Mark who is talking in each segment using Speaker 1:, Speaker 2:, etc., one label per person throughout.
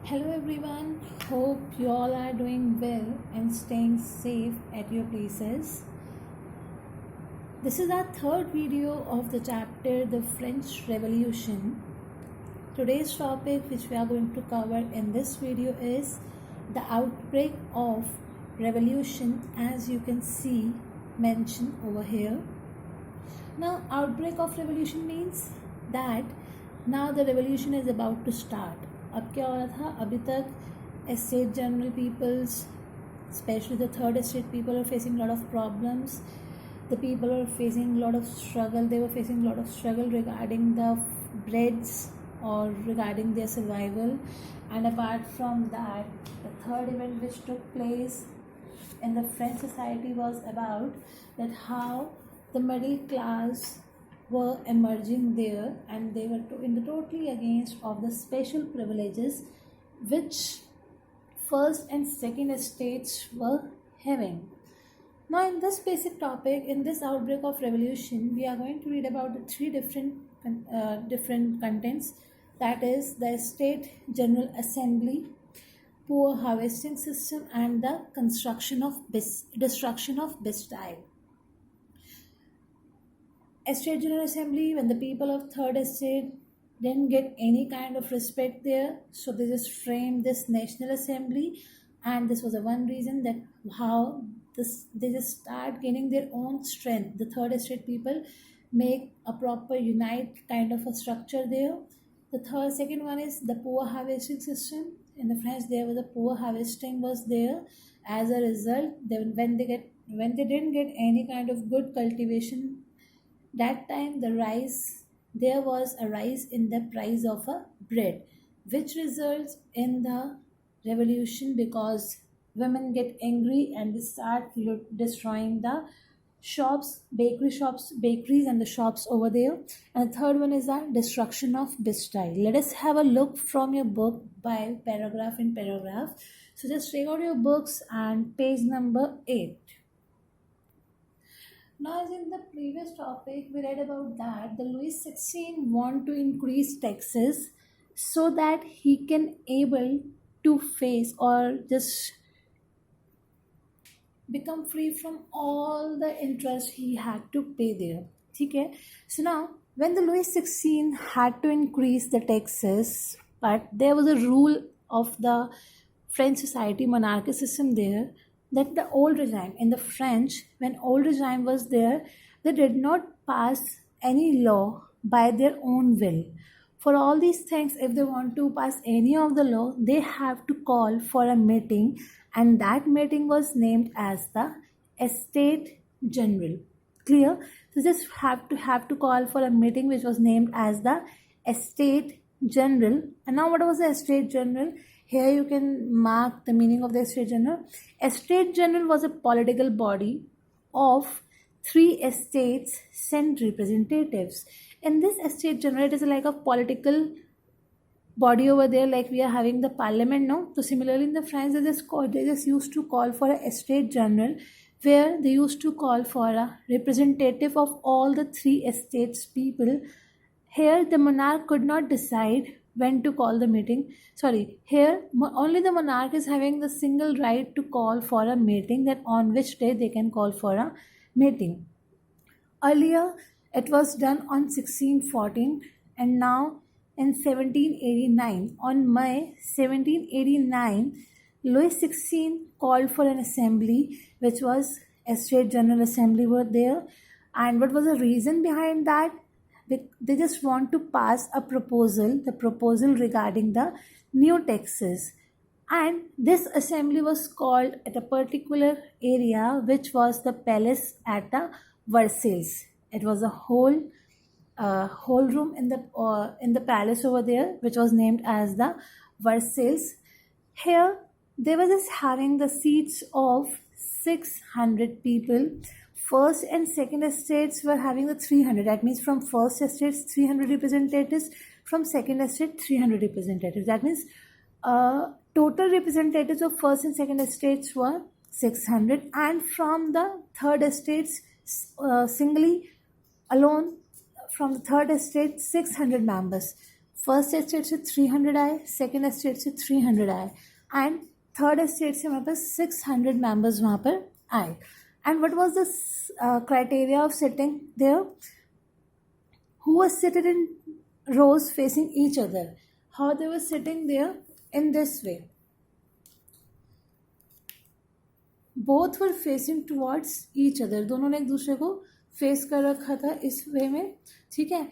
Speaker 1: Hello everyone, hope you all are doing well and staying safe at your places. This is our third video of the chapter The French Revolution. Today's topic which we are going to cover in this video is the outbreak of revolution, as you can see mentioned over here. Now outbreak of revolution means that now the revolution is about to start. अब क्या हो रहा था, अभी तक estate general peoples, especially the third estate people, are facing a lot of problems. The people are facing a lot of struggle. They were facing a lot of struggle regarding the breads or regarding their survival. And apart from that, the third event which took place in the French society was about that how the middle class were emerging there, and they were totally against of the special privileges which first and second estates were having. Now in this basic topic, in this outbreak of revolution, we are going to read about the three different contents, that is the State General Assembly, poor harvesting system, and the destruction of Bastille. Estate General Assembly, when the people of third estate didn't get any kind of respect there, so they just framed this National Assembly, and this was the one reason that how they just start gaining their own strength. The third estate people make a proper unite kind of a structure there. The second one is the poor harvesting system. In the French, there was a poor harvesting was there. As a result, when they didn't get any kind of good cultivation, that time there was a rise in the price of a bread, which results in the revolution because women get angry and they start destroying the bakeries and the shops over there. And the third one is the destruction of Bastille. Let us have a look from your book by paragraph in paragraph. So just take out your books and page number 8. Now, as in the previous topic, we read about that the Louis XVI want to increase taxes so that he can able to face or just become free from all the interest he had to pay there. Okay? So now, when the Louis XVI had to increase the taxes, but there was a rule of the French society monarchy system there, that the old regime in the French, when old regime was there, they did not pass any law by their own will. For all these things, if they want to pass any of the law, they have to call for a meeting, and that meeting was named as the Estate General. Clear? So just have to call for a meeting which was named as the Estate General. And now what was the Estate General? Here you can mark the meaning of the Estate General. Estate General was a political body of three estates sent representatives. In this Estate General, it is like a political body over there, like we are having the parliament now. So similarly in the France, they just used to call for a Estate General, where they used to call for a representative of all the three estates people. Here the monarch could not decide when to call the meeting. Here only the monarch is having the single right to call for a meeting, that on which day they can call for a meeting. Earlier it was done on 1614, and now in 1789, on May 1789, Louis XVI called for an assembly, which was Estate General Assembly were there. And what was the reason behind that? They just want to pass the proposal regarding the new taxes. And this assembly was called at a particular area, which was the palace at the Versailles. It was a whole room in the palace over there, which was named as the Versailles. Here they were just having the seats of 600 people. First and second estates were having the 300. That means from first estate 300 representatives, from second estate 300 representatives. That means total representatives of first and second estates were 600, and from the third estates singly alone, from the third estate 600 members. First estate से 300 आए, second estate से 300 आए, and third estate से हमारे पास 600 members वहाँ पर आए. And what was the criteria of sitting there? Who was seated in rows facing each other? How they were sitting there? In this way. Both were facing towards each other. दोनों ने एक दूसरे को face कर रखा था इस वे में, ठीक है.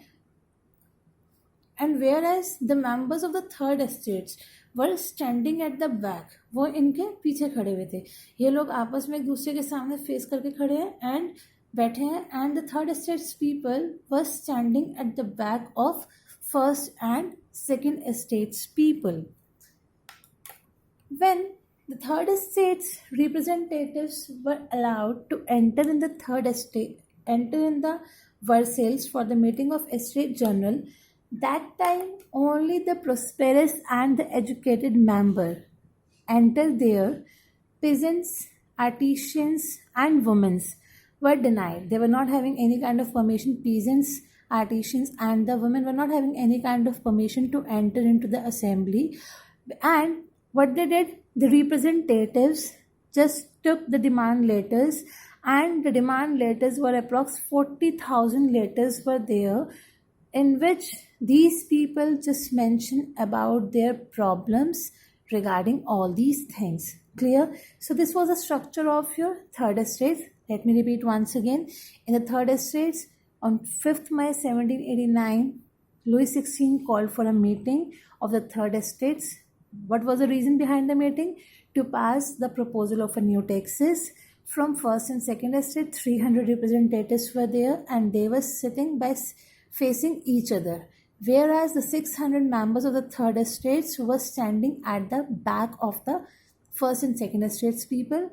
Speaker 1: And whereas the members of the third estates were standing at the back, वो इनके पीछे खड़े हुए थे. ये लोग आपस में एक दूसरे के सामने फेस करके खड़े हैं एंड बैठे हैं. And the third estates people were standing at the back of first and second estates people. When the third estates representatives were allowed to enter in the Versailles for the meeting of estate general, that time only the prosperous and the educated member entered there. Peasants, artisans, and women were denied. They were not having any kind of permission. Peasants, artisans, and the women were not having any kind of permission to enter into the assembly. And what they did, the representatives just took the demand letters, and the demand letters were approx 40,000 letters were there, in which these people just mention about their problems regarding all these things. Clear? So this was the structure of your third estate. Let me repeat once again. In the third estates, on 5th May 1789, Louis XVI called for a meeting of the third estates. What was the reason behind the meeting? To pass the proposal of a new taxes. From first and second estate, 300 representatives were there, and they were sitting by facing each other, whereas the 600 members of the third estates were standing at the back of the first and second estates people.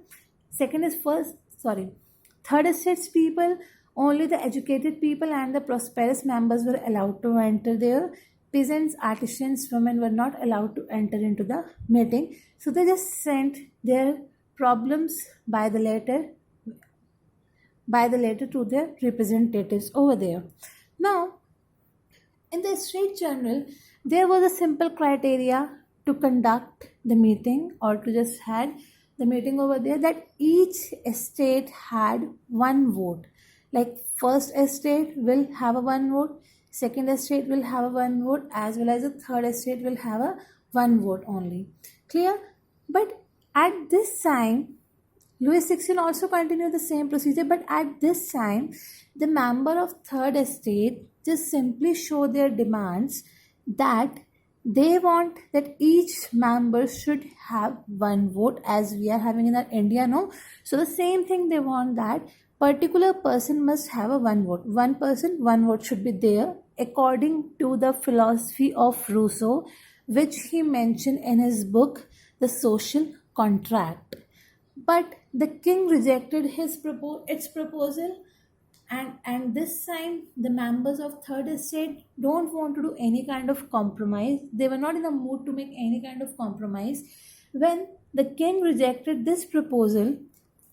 Speaker 1: Third estates people, only the educated people and the prosperous members were allowed to enter there. Peasants, artisans, women were not allowed to enter into the meeting. So they just sent their problems by the letter to their representatives over there. Now, in the Estate General, there was a simple criteria to conduct the meeting or to just had the meeting over there, that each estate had one vote. Like first estate will have a one vote, second estate will have a one vote, as well as the third estate will have a one vote only. Clear? But at this time, Louis XVI also continued the same procedure, but at this time, the member of third estate just simply show their demands that they want that each member should have one vote, as we are having in our India, no? So the same thing they want, that particular person must have a one vote. One person, one vote should be there, according to the philosophy of Rousseau, which he mentioned in his book, The Social Contract. But the king rejected its proposal, and this time the members of third estate don't want to do any kind of compromise. They were not in the mood to make any kind of compromise. When the king rejected this proposal,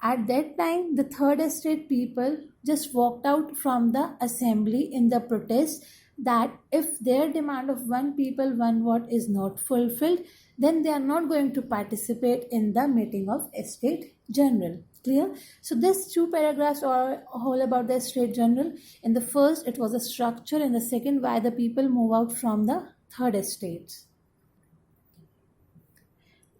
Speaker 1: at that time the third estate people just walked out from the assembly in the protest, that if their demand of one people, one vote is not fulfilled, then they are not going to participate in the meeting of Estate General. Clear? So these two paragraphs are all about the Estate General. In the first, it was a structure. In the second, why the people move out from the third estates.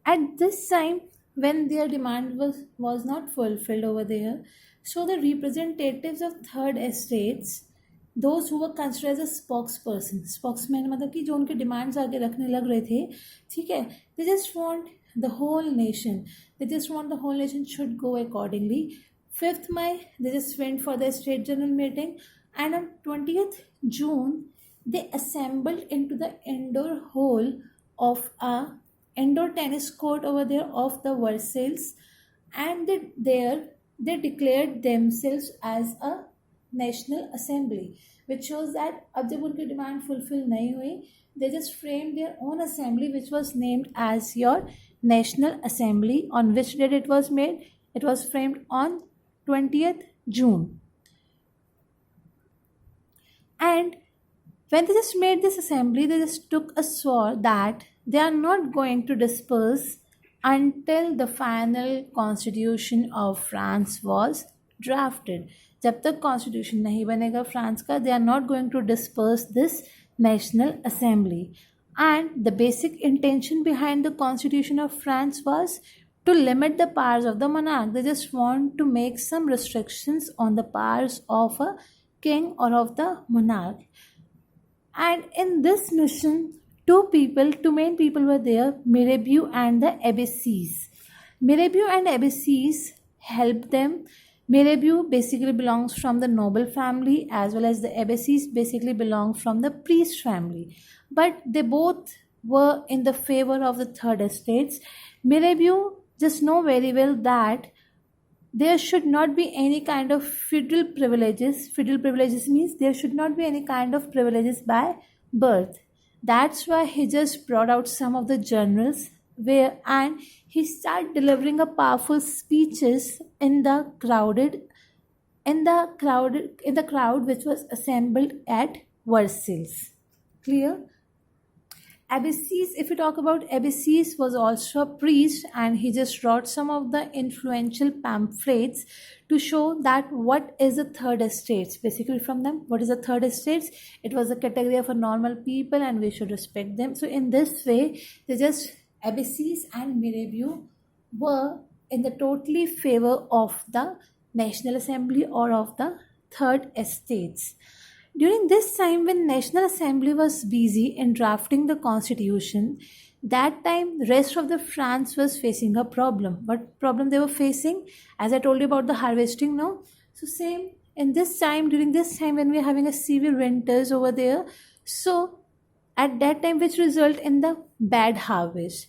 Speaker 1: At this time, when their demand was not fulfilled over there, so the representatives of third estates, those who were considered as a spokesman मतलब कि जो उनके demands आगे रखने लग रहे थे, ठीक है, they just want the whole nation should go accordingly. 5th May, they just went for the State General meeting, and on 20th June, they assembled into the indoor hall of a indoor tennis court over there of the Versailles, and they declared themselves as a National Assembly, which shows that अब जब उनकी demand fulfill नहीं हुई, they just framed their own assembly, which was named as your National Assembly. On which date it was made? It was framed on 20th June. And When they just made this assembly, they just took a sword that they are not going to disperse until the final constitution of France was drafted. जब तक constitution नहीं बनेगा France का, they are not going to disperse this national assembly. And the basic intention behind the constitution of France was to limit the powers of the monarch. They just want to make some restrictions on the powers of a king or of the monarch. And in this mission, two main people were there, Mirabeau and the Abbasis. Mirabeau and Abbasis helped them. Mirabeau basically belongs from the noble family, as well as the Abbasis basically belong from the priest family. But they both were in the favor of the third estates. Mirabeau just know very well that there should not be any kind of feudal privileges. Feudal privileges means there should not be any kind of privileges by birth. That's why he just brought out some of the journals and he started delivering a powerful speeches in the crowd which was assembled at Versailles. Clear? Abbasis, if we talk about Abbasis, was also a priest, and he just wrote some of the influential pamphlets to show that what is the third estates. Basically from them, what is the third estates? It was a category of a normal people and we should respect them. So in this way, Abbasis and Mirabeau were in the totally favor of the National Assembly or of the third estates. During this time, when National Assembly was busy in drafting the constitution, that time the rest of the France was facing a problem. What problem they were facing? As I told you about the harvesting now. So same in this time, during this time when we are having a severe winters over there. So at that time, which result in the bad harvest.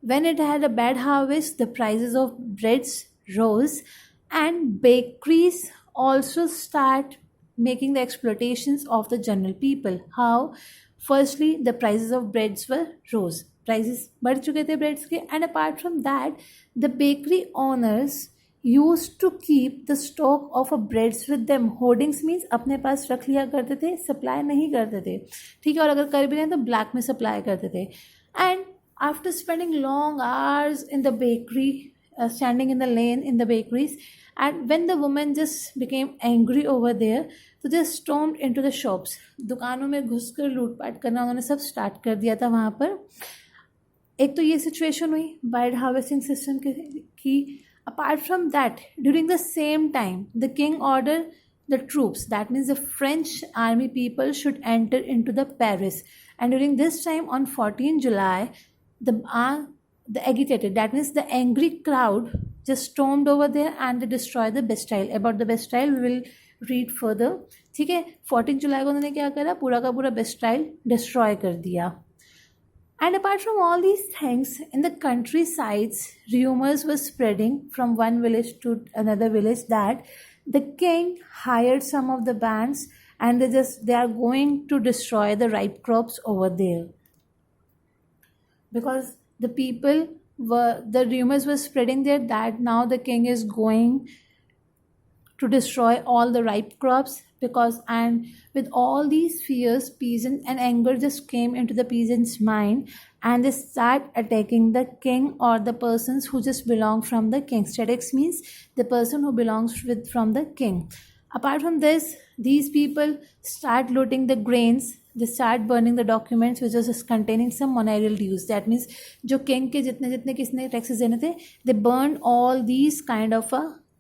Speaker 1: When it had a bad harvest, the prices of breads rose, and bakeries also start making the exploitations of the general people. How? Firstly, the prices of breads were rose. Prices बढ़ चुके थे breads के, and apart from that, the bakery owners used to keep the stock of a breads with them. Hoardings means अपने पास रख लिया करते थे, supply नहीं करते थे, ठीक है, और अगर कर भी रहे हैं तो black में supply करते थे. And after spending long hours in the bakery, standing in the lane in the bakeries, and when the women just became angry over there, so they stormed into the shops. दुकानों में घुसकर लूटपाट करना उन्होंने सब start कर दिया था वहाँ पर. एक तो ये सिचुएशन हुई बैड हार्वेस्टिंग सिस्टम की. Apart from that, during the same time the king order the troops, that means the French army people, should enter into the Paris. And during this time on 14 July, the agitated, that means the angry crowd, just stormed over there and they destroyed the Bastille. About the Bastille we will read further. ठीक है, 14 जुलाई को उन्होंने क्या करा, पूरा का पूरा Bastille destroy कर दिया. And apart from all these things, in the countrysides, rumors were spreading from one village to another village that the king hired some of the bands and they are going to destroy the ripe crops over there. Because the rumors were spreading there that now the king is going to destroy all the ripe crops. And with all these fears, peasants and anger just came into the peasants' mind, and they start attacking the king or the persons who just belong from the king. Statics means the person who belongs from the king. Apart from this, these people start looting the grains. They start burning the documents which was containing some manorial dues. That means जो king के जितने किसने taxes देने थे, they burned all these kind of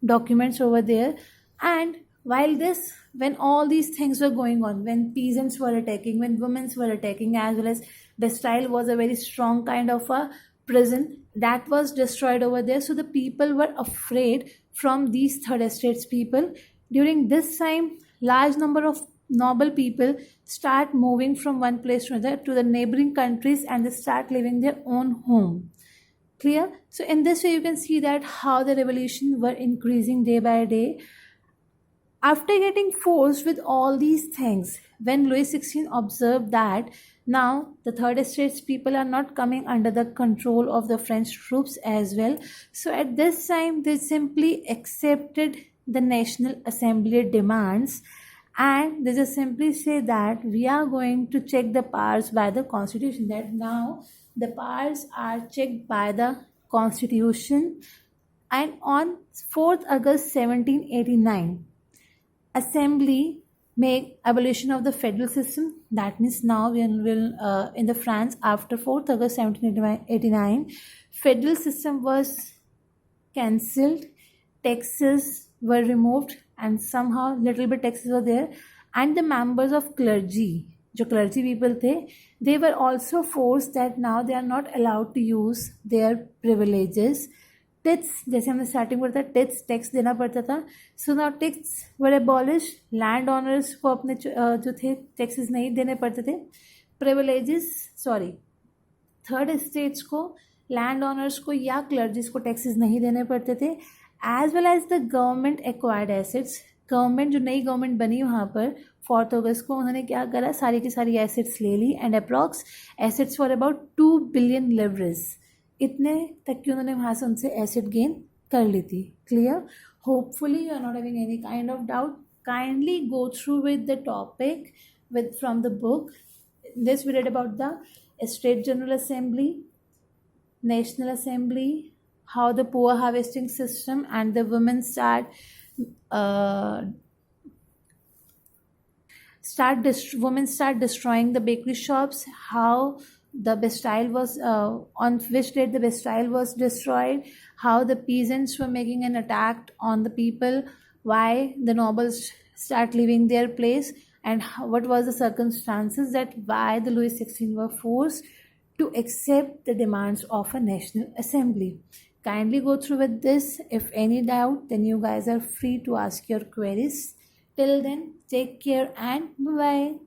Speaker 1: documents over there. And when all these things were going on, when peasants were attacking, when women were attacking, as well as Bastille was a very strong kind of a prison that was destroyed over there. So the people were afraid from these third estates people. During this time, large number of noble people start moving from one place to another to the neighboring countries, and they start living their own home. Clear? So in this way, you can see that how the revolution were increasing day by day. After getting forced with all these things, when Louis XVI observed that now the third estates people are not coming under the control of the French troops as well, so at this time they simply accepted the National Assembly demands, and they just simply say that we are going to check the powers by the constitution, that now the powers are checked by the constitution. And on 4th August 1789, assembly make abolition of the federal system. That means now we will in the France after 4th August 1789, federal system was cancelled, taxes were removed, and somehow little bit taxes were there, and the members of clergy, जो clergy people थे, they were also forced that now they are not allowed to use their privileges. Tits, जैसे हमने starting में बताया, tits tax देना पड़ता था. So now tithes were abolish. Land owners को अपने जो थे टैक्सेस नहीं देने पड़ते थे. प्रिविलेजेस, सॉरी, थर्ड स्टेट्स को, लैंड ऑनर्स को या क्लर्जिस को टैक्सेस नहीं देने पड़ते थे. As well as the government acquired assets. Government, जो नई गवर्नमेंट बनी वहाँ पर 4 अगस्त को, उन्होंने क्या करा, सारी की सारी एसेट्स ले ली, and approx assets for about 2 billion leverage, इतने तक की उन्होंने वहाँ से उनसे एसेट गेन कर ली थी. Clear? Hopefully you are not having any kind of doubt. Kindly go through with the topic with from the book. This we read about the State General Assembly, National Assembly, how the poor harvesting system and the women uh, women start destroying the bakery shops, how the Bastille was on which date the Bastille was destroyed, how the peasants were making an attack on the people, why the nobles start leaving their place, and what was the circumstances that why the Louis XVI were forced to accept the demands of a national assembly. Kindly go through with this. If any doubt, then you guys are free to ask your queries. Till then, take care and bye-bye.